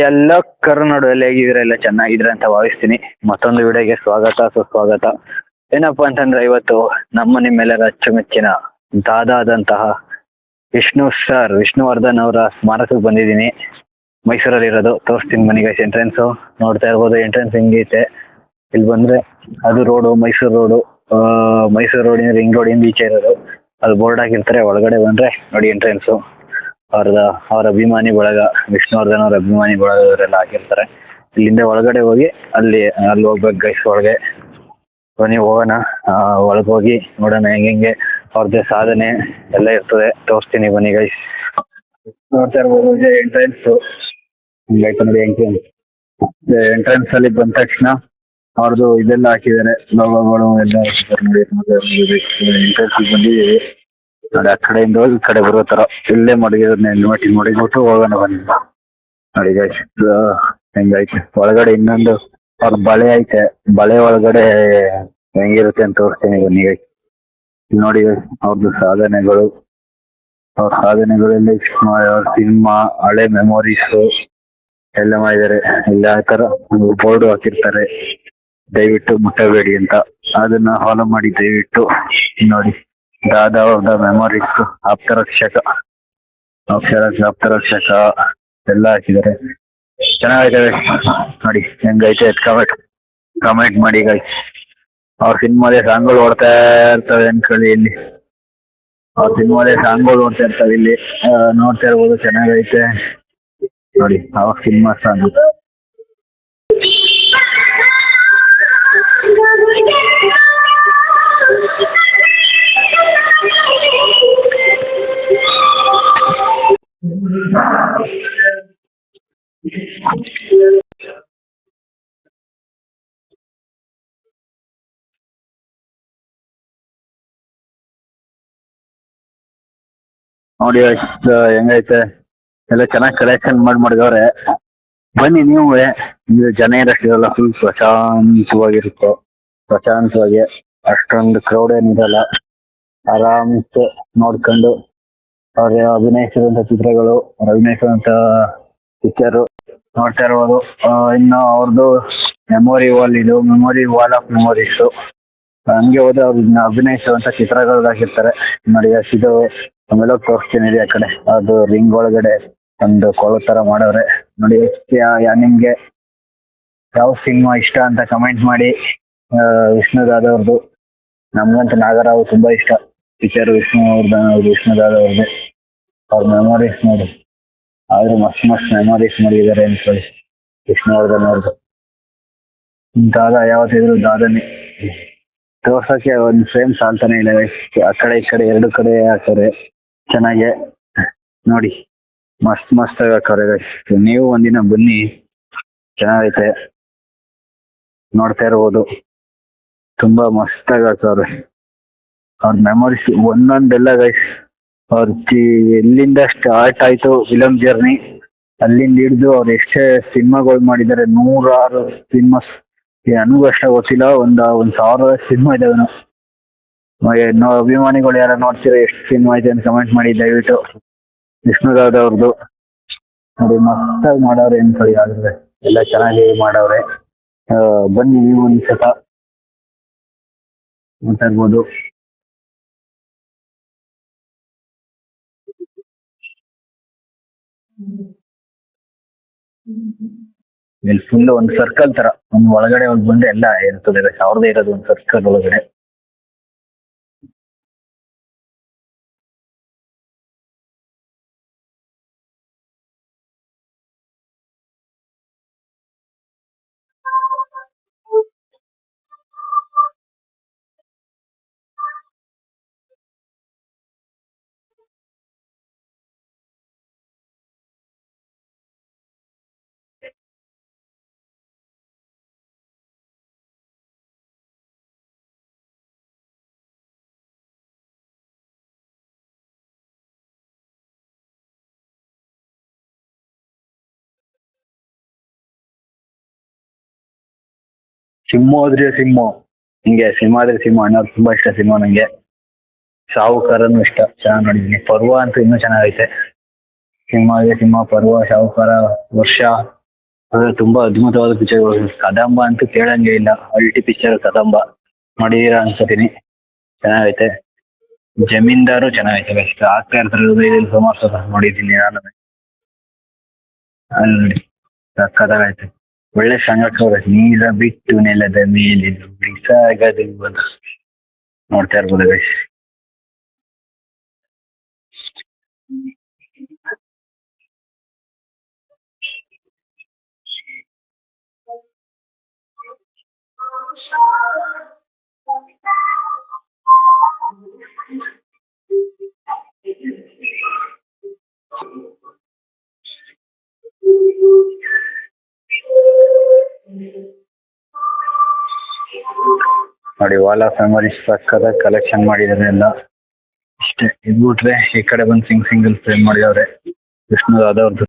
ಎಲ್ಲ ಕರುನಾಡು ಹೇಗಿದ್ರೆ ಎಲ್ಲ ಚೆನ್ನಾಗಿದ್ರೆ ಅಂತ ಭಾವಿಸ್ತೀನಿ. ಮತ್ತೊಂದು ವಿಡಿಯೋಗೆ ಸ್ವಾಗತ ಸುಸ್ವಾಗತ. ಏನಪ್ಪಾ ಅಂತಂದ್ರೆ ಇವತ್ತು ನಿಮ್ಮೆಲ್ಲರ ಅಚ್ಚುಮೆಚ್ಚಿನ ದಾದಾದಂತಹ ವಿಷ್ಣುವರ್ಧನ್ ಅವರ ಸ್ಮಾರಕಕ್ಕೆ ಬಂದಿದ್ದೀನಿ. ಮೈಸೂರಲ್ಲಿ ಇರೋದು. ತೋರಿಸ್ತೀನಿ ಬನ್ನಿ ಗೈಸ್. ಎಂಟ್ರೆನ್ಸು ನೋಡ್ತಾ ಇರ್ಬೋದು. ಎಂಟ್ರೆನ್ಸ್ ಹೆಂಗೈತೆ. ಇಲ್ಲಿ ಬಂದ್ರೆ ಅದು ರೋಡು, ಮೈಸೂರು ರೋಡು. ಮೈಸೂರು ರೋಡಿನ ರಿಂಗ್ ರೋಡಿಂದ ಈಚೆ ಇರೋದು. ಅದು ಬೋರ್ಡ್ ಹಾಕಿರ್ತಾರೆ. ಒಳಗಡೆ ಬಂದ್ರೆ ನೋಡಿ ಎಂಟ್ರೆನ್ಸು. ಅವ್ರ ಅಭಿಮಾನಿ ಬಳಗ, ವಿಷ್ಣುವರ್ಧನ್ ಅವ್ರ ಅಭಿಮಾನಿ ಬಳಗದವರೆಲ್ಲ ಹಾಕಿರ್ತಾರೆ. ಇಲ್ಲಿಂದ ಒಳಗಡೆ ಹೋಗಿ ಅಲ್ಲಿ ಹೋಗ್ಬೇಕು ಗೈಸ್. ಒಳಗೆ ಬನ್ನಿ ಹೋಗೋಣ. ಒಳಗೆ ಹೋಗಿ ನೋಡೋಣ ಹೆಂಗೆ ಅವ್ರದ್ದೇ ಸಾಧನೆ ಎಲ್ಲ ಇರ್ತದೆ. ತೋರಿಸ್ತೀನಿ ಬನ್ನಿ ಗೈಸ್. ನೋಡ್ತಾ ಇರ್ಬೋದು ಎಂಟ್ರೆನ್ಸ್ ಹಿಂಗಾಯ್ತು ನೋಡಿ. ಎಂಟ್ರೆನ್ಸ್ ಅಲ್ಲಿ ಬಂದ ತಕ್ಷಣ ಅವ್ರದ್ದು ಇದೆಲ್ಲ ಹಾಕಿದ್ದಾರೆ, ಲೋಗೋಗಳು ಎಲ್ಲ ಹಾಕಿದ್ದಾರೆ ನೋಡಿ. ಎಂಟ್ರೆನ್ಸ್ ಬಂದಿದ್ದೀವಿ ನೋಡಿ. ಆ ಕಡೆಯಿಂದ ಹೋಗಿ ಈ ಕಡೆ ಬರೋ ತರ ಇಲ್ಲೇ ಮಡಗಿರೋದನ್ನ ಮಡಗಿಬಿಟ್ಟು ಹೋಗೋಣ ಬನ್ನಿ ನೋಡಿ ಗೈಸ್. ಹೆಂಗೈತೆ ಒಳಗಡೆ. ಇನ್ನೊಂದು ಅವ್ರ ಬಳೆ ಐತೆ. ಬಳೆ ಒಳಗಡೆ ಹೆಂಗಿರುತ್ತೆ ಅಂತ ತೋರಿಸ್ತೀನಿ ಬನ್ನಿ ಗೈಸ್. ನೋಡಿ ಅವ್ರದ್ದು ಸಾಧನೆಗಳು. ಅವ್ರ ಸಾಧನೆಗಳಲ್ಲಿ ಅವ್ರ ಸಿನಿಮಾ, ಹಳೆ ಮೆಮೊರೀಸ್ ಎಲ್ಲ ಮಾಡಿದ್ದಾರೆ. ಇಲ್ಲ ಆ ತರ ಬೋರ್ಡ್ ಹಾಕಿರ್ತಾರೆ, ದಯವಿಟ್ಟು ಮುಟ್ಟಬೇಡಿ ಅಂತ. ಅದನ್ನ ಫಾಲೋ ಮಾಡಿ ದಯವಿಟ್ಟು ನೋಡಿ. ದಾದಾ ಅವ್ರದ ಮೆಮೊರೀಸ್, ಆಪ್ತರಕ್ಷಕ ಎಲ್ಲ ಹಾಕಿದ್ದಾರೆ. ಚೆನ್ನಾಗೈತೆ ನೋಡಿ. ಹೆಂಗೈತೆ ಕಮೆಂಟ್ ಮಾಡಿ ಗೈಸ್. ಅವ್ರ ಸಿನಿಮಾದೇ ಸಾಂಗ್ಗಳು ಓಡ್ತಾ ಇರ್ತವೆ ಅನ್ಕೊಳ್ಳಿ. ಇಲ್ಲಿ ಅವ್ರ ಸಿನಿಮಾದೇ ಸಾಂಗ್ಗಳು ಓಡ್ತಾ ಇರ್ತವೆ ಇಲ್ಲಿ. ನೋಡ್ತಾ ಇರ್ಬೋದು. ಚೆನ್ನಾಗೈತೆ ನೋಡಿ ಅವ್ರ ಸಿನಿಮಾ ಸಾಂಗ್. ನೋಡಿ ಎಷ್ಟು ಹೆಂಗೈತೆ. ಎಲ್ಲ ಚೆನ್ನಾಗಿ ಕಲೆಕ್ಷನ್ ಮಾಡಿದವ್ರೆ. ಬನ್ನಿ ನೀವು. ಜನ ಇರಷ್ಟಿರಲ್ಲ. ಫುಲ್ ಪ್ರಶಾಂತವಾಗಿ ಅಷ್ಟೊಂದು ಕ್ರೌಡ್ ಏನಿರಲ್ಲ. ಆರಾಮ್ಸೆ ನೋಡ್ಕೊಂಡು ಅವ್ರ ಅಭಿನಯಿಸಿದಂತ ಚಿತ್ರಗಳು, ಅವ್ರು ಅಭಿನಯಿಸಿದಂತ ಪಿಕ್ಚರು ನೋಡ್ತಾ ಇರ್ಬೋದು. ಇನ್ನು ಅವ್ರದ್ದು ಮೆಮೊರಿ ವಾಲ್ ಆಫ್ ಮೆಮೊರೀಸು. ಹಂಗೆ ಹೋದ್ರೆ ಅವ್ರು ಅಭಿನಯಿಸುವಂತ ಚಿತ್ರಗಳು ಹಾಕಿರ್ತಾರೆ ನೋಡಿ. ಇದು ಆಮೇಲೆ ತೋರಿಸ್ತೀನಿ ಆ ಕಡೆ. ಅದು ರಿಂಗ್ ಒಳಗಡೆ ಒಂದು ಕೊಳ ತರ ಮಾಡವ್ರೆ ನೋಡಿ. ನಿಮ್ಗೆ ಯಾವ ಸಿನಿಮಾ ಇಷ್ಟ ಅಂತ ಕಮೆಂಟ್ ಮಾಡಿ. ವಿಷ್ಣುದಾದ ಅವ್ರದ್ದು. ನಮ್ಗಂತೂ ನಾಗರಾವ್ ತುಂಬಾ ಇಷ್ಟ ಪಿಕ್ಚರ್. ವಿಷ್ಣುದಾದ ಅವ್ರದ್ದು. ಅವ್ರ ಮೆಮೊರೀಸ್ ನೋಡಿ. ಆದ್ರೂ ಮಸ್ತ್ ಮೆಮೊರೀಸ್ ಮಾಡಿದ್ದಾರೆ ಅನ್ಕೊಳ್ಳಿ ವಿಷ್ಣುವರ್ಧನ್ ಅವ್ರದ್ದು. ದಾದಾ ಯಾವತ್ತಿದ್ರು ದಾದಾನೇ. ತೋರ್ಸಕ್ಕೆ ಒಂದು ಫ್ರೇಮ್ ಸಾಲ್ತಾನೆ ಇಲ್ಲ. ಆ ಕಡೆ ಈ ಕಡೆ ಎರಡು ಕಡೆ ಹಾಕೋರೆ ಚೆನ್ನಾಗೆ ನೋಡಿ. ಮಸ್ತ್ ಹಾಕೋರೆ. ನೀವು ಒಂದಿನ ಬನ್ನಿ, ಚೆನ್ನಾಗೈತೆ. ನೋಡ್ತಾ ಇರ್ಬೋದು. ತುಂಬಾ ಮಸ್ತಾಗಿ ಹಾಕವ್ರೆ ಅವ್ರ ಮೆಮೊರೀಸ್ ಒಂದೊಂದೆಲ್ಲ ಗೈಸ್. ಅವ್ರ ಎಲ್ಲಿಂದ ಸ್ಟಾರ್ಟ್ ಆಯ್ತು ಫಿಲಮ್ ಜರ್ನಿ, ಅಲ್ಲಿಂದ ಹಿಡಿದು ಅವ್ರು ಎಷ್ಟೇ ಸಿನಿಮಾಗಳು ಮಾಡಿದ್ದಾರೆ. 106 ಸಿನಿಮಾಸ್. ನನಗೂ ಅಷ್ಟ ಗೊತ್ತಿಲ್ಲ. ಒಂದು 1000 ಸಿನಿಮಾ ಇದಾವೆ. ಅಭಿಮಾನಿಗಳು ಯಾರು ನೋಡ್ತೀರಾ ಎಷ್ಟು ಸಿನಿಮಾ ಇದೆ ಅಂತ ಕಮೆಂಟ್ ಮಾಡಿ ದಯವಿಟ್ಟು. ವಿಷ್ಣುದಾದ ಅವ್ರದ್ದು ನೋಡಿ. ಮಸ್ತಾಗಿ ಮಾಡವ್ರೆ ಅನ್ಕೊಳ್ಳಿ. ಆದ್ರೆ ಎಲ್ಲ ಚೆನ್ನಾಗಿ ಮಾಡವ್ರೆ. ಬನ್ನಿ ನೀವು ಒಂದ್ಸತ ಮಾತಾಡ್ಬೋದು. ಇಲ್ಲಿ ಫುಲ್ ಒಂದು ಸರ್ಕಲ್ ತರ ಒಂದು ಒಳಗಡೆ ಹೋಗಿ ಬಂದ್ರೆ ಎಲ್ಲ ಇರ್ತದೆ. ಅವ್ರದ್ದೇ ಇರೋದು ಒಂದು ಸರ್ಕಲ್ ಒಳಗಡೆ. ಸಿಂಹ ಹಿಂಗೆ ಸಿಂಹಾದ್ರಿ ಸಿಂಹ ಅಣ್ಣವ್ರು ತುಂಬಾ ಇಷ್ಟ ಸಿನಿಮಾ ನಂಗೆ. ಸಾಹುಕಾರನು ಇಷ್ಟ, ಚೆನ್ನಾಗಿ ನೋಡಿದೀನಿ. ಪರ್ವ ಅಂತೂ ಇನ್ನೂ ಚೆನ್ನಾಗೈತೆ. ಸಿಂಹ ಸಿಂಹ, ಪರ್ವ, ಶಾಹುಕಾರ, ವರ್ಷ, ಅವೆಲ್ಲ ತುಂಬಾ ಅದ್ಭುತವಾದ ಪಿಕ್ಚರ್ಗಳು. ಕದಂಬ ಅಂತೂ ಕೇಳಂಗೆ ಇಲ್ಲ, ಅಲ್ಟಿ ಪಿಕ್ಚರ್ ಕದಂಬ. ನೋಡಿದೀರಾ ಅನ್ಕೋತೀನಿ, ಚೆನ್ನಾಗೈತೆ. ಜಮೀನ್ದಾರು ಚೆನ್ನಾಗೈತೆ, ಬೆಸ್ಟ್ ಆಗ್ತಾ ಇರ್ತಾರೆ ಸುಮಾರು ಸಲ ನೋಡಿದ್ದೀನಿ ನಾನು. ಅಲ್ಲಿ ನೋಡಿ ಸಕ್ಕತ್ತಾಗೈತೆ, ಒಳ್ಳೆ ಸಾಂಗ್ ಹಾಕವ್ರೆ. ನೀರ ಬಿಟ್ಟು ನೆಲದ ಮೇಲೆ ಸಾಗದು ಅಂತ ನೋಡ್ತಾ ಇರ್ಬೋದು ಗೈಸ್. ನೋಡಿ ವಾಲ್ ಆಫ್ ಮೆಮೊರೀಸ್ ಸಕ್ಕತ್ತಾಗಿ ಕಲೆಕ್ಷನ್ ಮಾಡಿದ್ದಾರೆ ಎಲ್ಲ. ಇಷ್ಟೇ ಇದ್ಬಿಟ್ರೆ ಈ ಕಡೆ ಬಂದು ಸಿಂಗಲ್ ಫ್ರೇಮ್ ಮಾಡಿದವ್ರೆ ವಿಷ್ಣು ದಾದವ್ರದ್ದು.